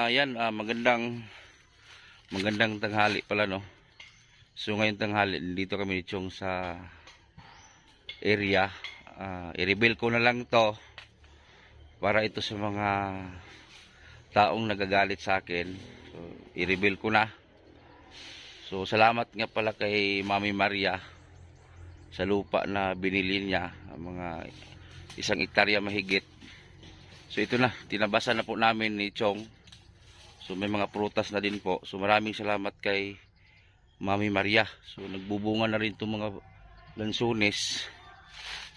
Magandang tanghali pala, no. So ngayon tanghali dito kami ni Chong sa area. I-reveal ko na lang to para ito sa mga taong nagagalit sa akin. So i-reveal ko na. So salamat nga pala kay Mami Maria sa lupa na binili niya, mga 1 hektarya mahigit. So ito na, tinabasan na po namin ni Chong. So may mga prutas na din po. So maraming salamat kay Mami Maria. So nagbubunga na rin itong mga lansunis.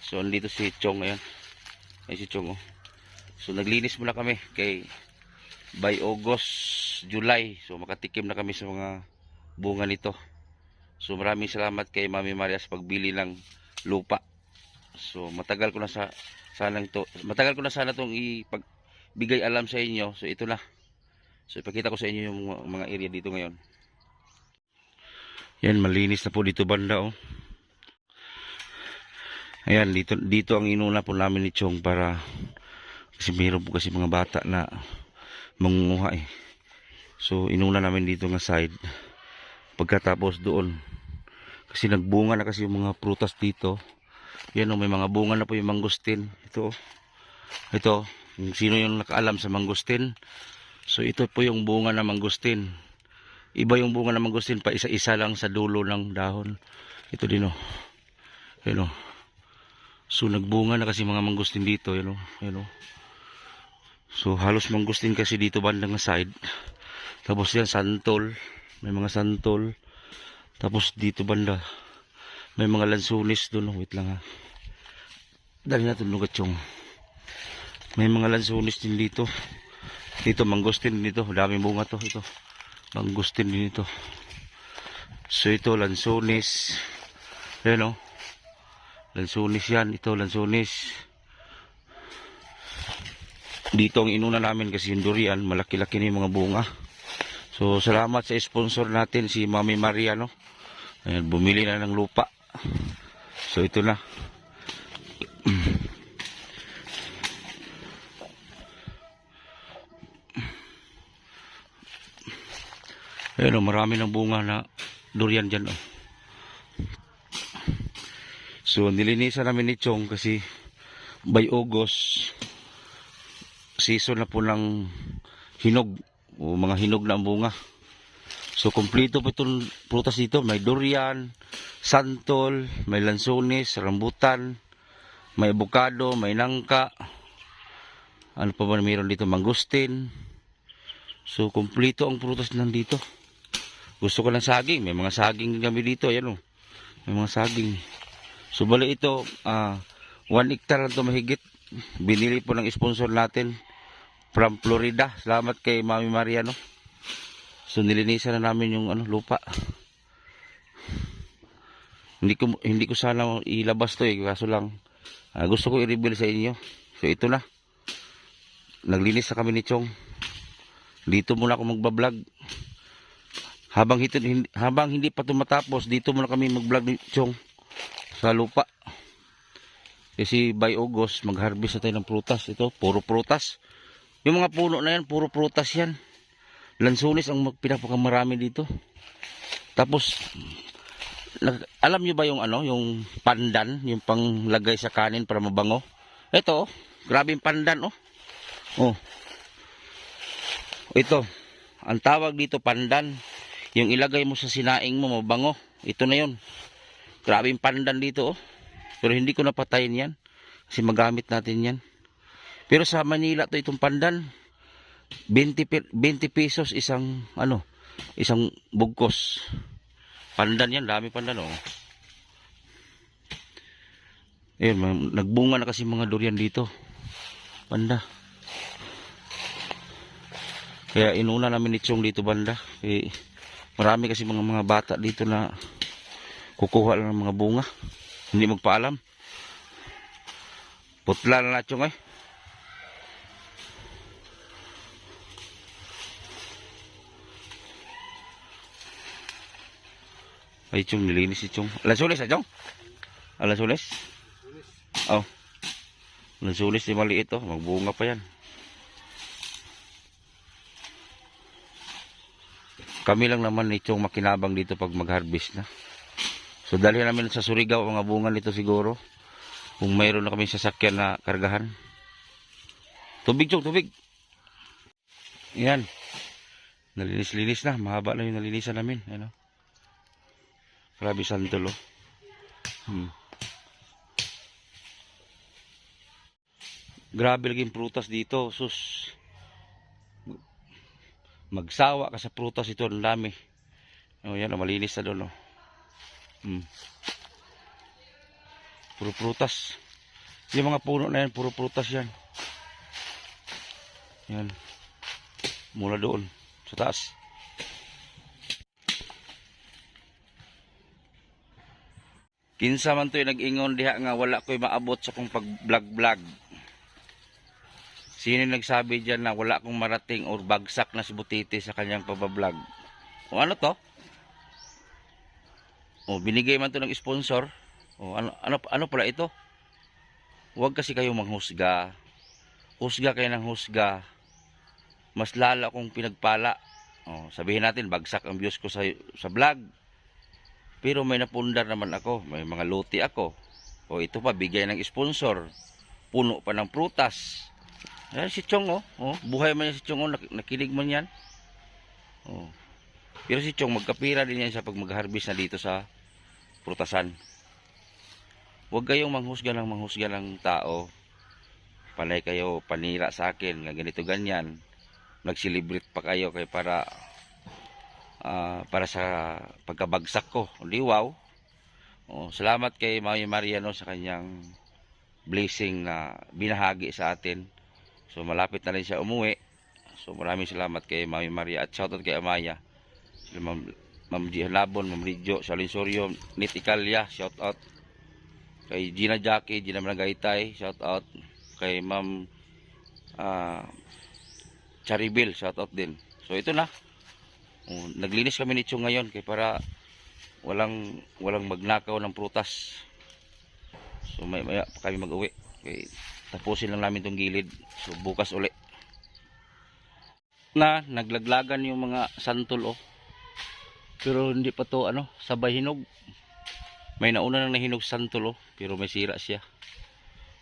So andito si Chong ngayon. Ay si Chong, oh. So naglinis muna kami kay by August, July. So makatikim na kami sa mga bunga nito. So maraming salamat kay Mami Maria sa pagbili ng lupa. So matagal ko na sana itong ipagbigay alam sa inyo. So ito na. So ipakita ko sa inyo yung mga area dito ngayon. Yan, malinis na po dito banda, oh. Ayan, dito ang inuna po namin ni Chong para kasi mayroon po kasi mga bata na mangunguha, eh. So inuna namin dito nga side. Pagkatapos doon kasi nagbunga na kasi yung mga prutas dito. Yan, oh, may mga bunga na po yung mangustin. Ito, oh. Ito, sino yung nakaalam sa mangustin? So ito po yung bunga ng mangustin. Iba yung bunga ng mangustin, pa isa-isa lang sa dulo ng dahon. Ito din, oh. Yan, oh. So nagbunga na kasi mga mangustin dito, yan, oh. Yan, oh. So halos mangustin kasi dito bandang side. Tapos yan santol, may mga santol. Tapos dito banda may mga lansunis doon, oh. Wait lang, ha. Dali natin lugat yung may mga lansunis din dito. Dito mangustin dito, daming bunga to. Ito mangustin din ito. So ito lansunis. Ayan, oh. Lansunis yan, ito lansunis. Dito ang inuna namin kasi yung durian, malaki-laki na yung mga bunga. So salamat sa sponsor natin si Mami Maria, no. Ayan, bumili na ng lupa. So ito na. Ayan, oh, marami ng bunga na durian dyan, oh. So nilinisan namin ni Chong kasi by August season na po ng hinog, o mga hinog na ang bunga. So kompleto po itong prutas dito. May durian, santol, may lansunis, rambutan, may avocado, may nangka. Ano pa ba mayroon dito? Mangustin. So kompleto ang prutas nandito. Gusto ko ng saging. May mga saging kami dito. Ayan, oh. May mga saging. So bali ito, 1 hectare lang ito mahigit. Binili po ng sponsor natin from Florida. Salamat kay Mami Maria, no. So nilinisan na namin yung lupa. Hindi ko sana ilabas to, eh. Kaso lang gusto ko i-reveal sa inyo. So ito na. Naglinis na kami ni Chong. Dito muna ako magbablog. Habang hindi pa tumatapos, dito muna kami mag-vlog ni Chong sa lupa. Kasi by August, mag-harvest na tayo ng prutas. Ito, puro prutas. Yung mga puno na yan, puro prutas yan. Lansunis ang pinapakamarami dito. Tapos, alam nyo ba yung yung pandan, yung panglagay sa kanin para mabango? Ito, oh, grabe yung pandan, oh. Oh. Ito, ang tawag dito pandan. Yung ilagay mo sa sinaing mo, mabango. Ito na yun. Grabe yung pandan dito, oh. Pero hindi ko napatayin yan. Kasi magamit natin yan. Pero sa Manila to itong pandan. 20 pesos isang bugkos. Pandan yan, dami pandan, oh. Ayun, nagbunga na kasi mga durian dito. Banda. Kaya inuna namin ni Chong dito banda. Marami kasi mga bata dito na kukuha lang ng mga bunga. Hindi magpaalam. Putla na Chong, eh. Ay, Chong, nilinis si Chong. Lansulis, Chong? Lansulis? Oh. Lansulis, di maliit, oh. Magbunga pa yan. Kami lang naman itong makinabang dito pag mag-harvest na. So dalhin namin sa Surigao ang mga bunga nito siguro. Kung mayroon na kami sasakyan na kargahan. Tubig Chong, tubig. Yan. Nalinis-linis na. Mahaba na yung nalinisan namin. Ano? Grabe santol, oh. Grabe laging prutas dito. Sus. Magsawa ka sa prutas ito. Ang dami. Oh, yan, oh, malinis na doon, oh. Puro prutas. Yung mga puno na yan, puro prutas yan. Yan. Mula doon. Sa taas. Kinsa man to'y nag-ingon diha nga wala ko'y maabot sa kong pag-vlog-vlog. Sino nagsabi dyan na wala akong marating or bagsak na si Butiti sa kanyang pabablog? O ano to? O binigay man to ng sponsor. O ano pala ito? Huwag kasi kayo manghusga. Husga kayo ng husga. Mas lalo akong pinagpala. O, sabihin natin bagsak ang views ko sa vlog. Pero may napundar naman ako. May mga luti ako. O ito pa, bigay ng sponsor. Puno pa ng prutas. Ayan si Chong, oh. Oh, buhay man yan si Chong, oh. Nakinig man yan. Oh. Pero si Chong, magkapira din yan sa pag mag-harvest na dito sa prutasan. Huwag kayong manghusga ng tao. Panay kayo panira sa akin. Nga ganito ganyan. Nag-celebrate pa kayo kay para sa pagkabagsak ko. Hindi, wow. Oh, salamat kay Mami Mariano sa kanyang blessing na binahagi sa atin. So malapit na rin siya umuwi. So maraming salamat kay Mami Maria at shoutout kay Amaya. Sila Ma'am G. Labon, Ma'am Ridjo, Salinsorio, Nit Icalya, shoutout. Kay Gina Jackie, Gina Managaytay, shoutout. Kay Ma'am Charibil, shoutout din. So ito na. Naglinis kami nito ngayon kay para walang magnakaw ng prutas. So maya pa kami mag-uwi. Okay, tapusin lang namin tong gilid. So bukas uli. Naglaglagan yung mga santol, oh. Pero hindi pa to sabay hinog. May nauna nang nahinog santol, oh, pero may sira siya.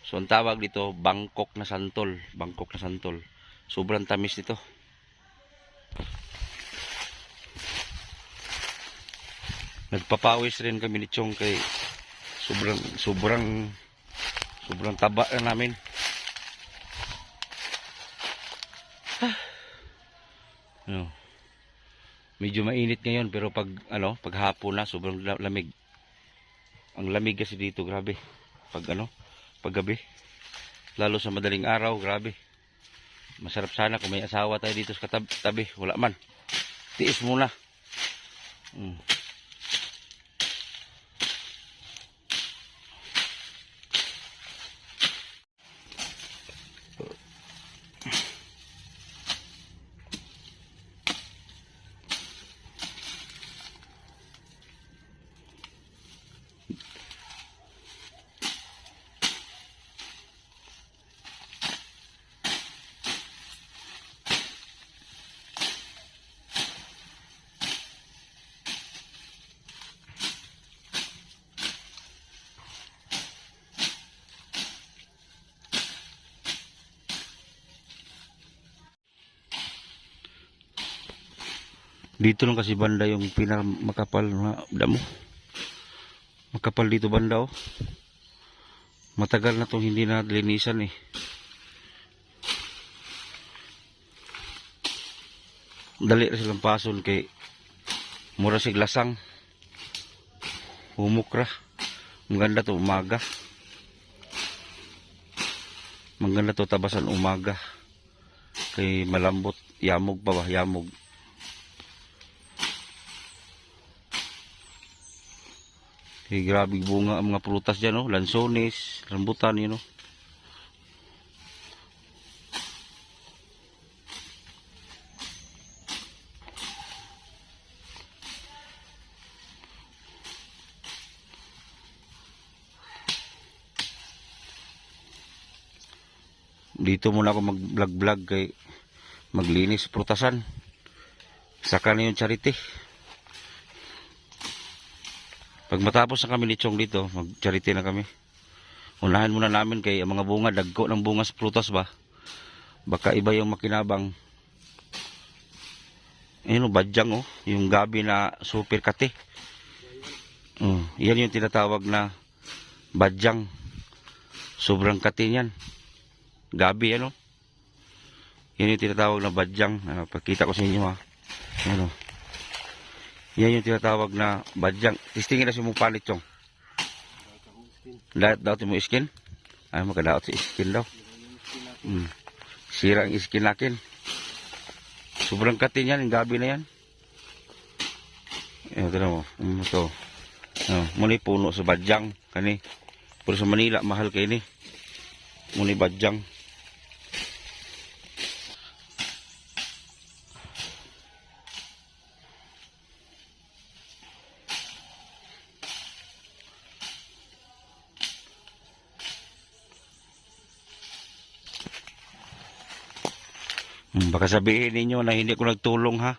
So ang tawag dito Bangkok na santol, Bangkok na santol. Sobrang tamis nito. Nagpapawis rin kami ni Chong kay sobrang taba na namin. Medyo mainit ngayon pero pag hapon na sobrang lamig. Ang lamig kasi dito, grabe. Pag gabi. Lalo sa madaling araw, grabe. Masarap sana kung may asawa tayo dito sa katabi. Wala man. Tiis muna. Dito lang kasi banda yung pinakamakapal na damo. Makapal dito banda, oh. Matagal na tong hindi na linisan, eh. Dali na silang pason kay mura sig lasang. Humukra. Maganda to umaga. Maganda to tabasan umaga. Kay malambot. Yamog pa ba? Yamog. Kay grabe bunga ang mga prutas dyan, oh. Lansones, rambutan, yun, oh. Dito muna ako mag-vlog-vlog kay maglinis prutasan. Saka na yung charity. Pag matapos na kami ni Chong dito, mag-charity na kami. Unahan muna namin kay ang mga bunga, dagko ng bunga sa prutas ba. Baka iba yung makinabang. Ayun o, badyang o. Yung gabi na super kate. Yan yung tinatawag na badyang. Sobrang kate yan. Gabi ano. Yan yung tinatawag na badyang. Pakita ko sa inyo ha. Yan o. Yan yung tinatawag na badyang. Tistingin na si mong palit Chong. Lahat daw mo skin. Ay magkadaot si skin daw. Sira ang skin natin. Sobrang kate yan. Yung gabi na yan. Ito na mo. Ito. Muna puno sa badyang. Kani. Pero sa Manila mahal kayo ni. Muna badyang. Baka sabihin ninyo na hindi ko nagtulong ha.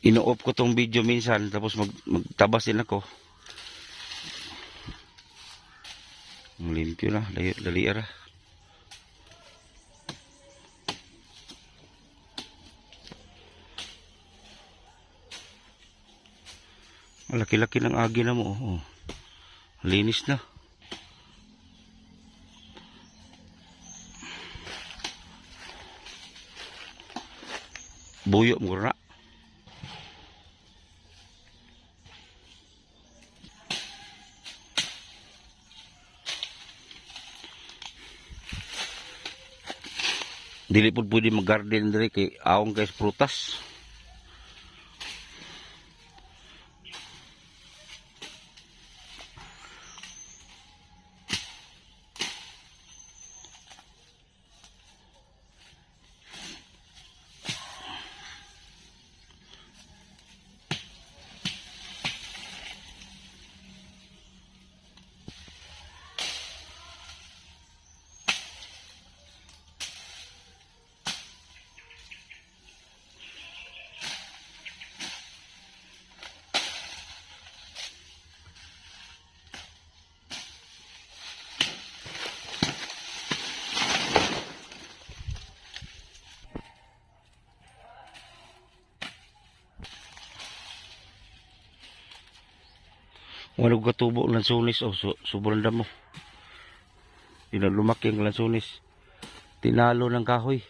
Ino-off ko tong video minsan tapos magtabas din ako. Limpyo na, dali ara. Laki-laki ng agi na mo. Oh. Linis na. Buyo mo na. Dili po pwede mag-garden diri kay aong kay prutas. Wala ko katubo ng lansunis. Oh, sobrang damo. Lumaki ang lansunis. Tinalo ng kahoy.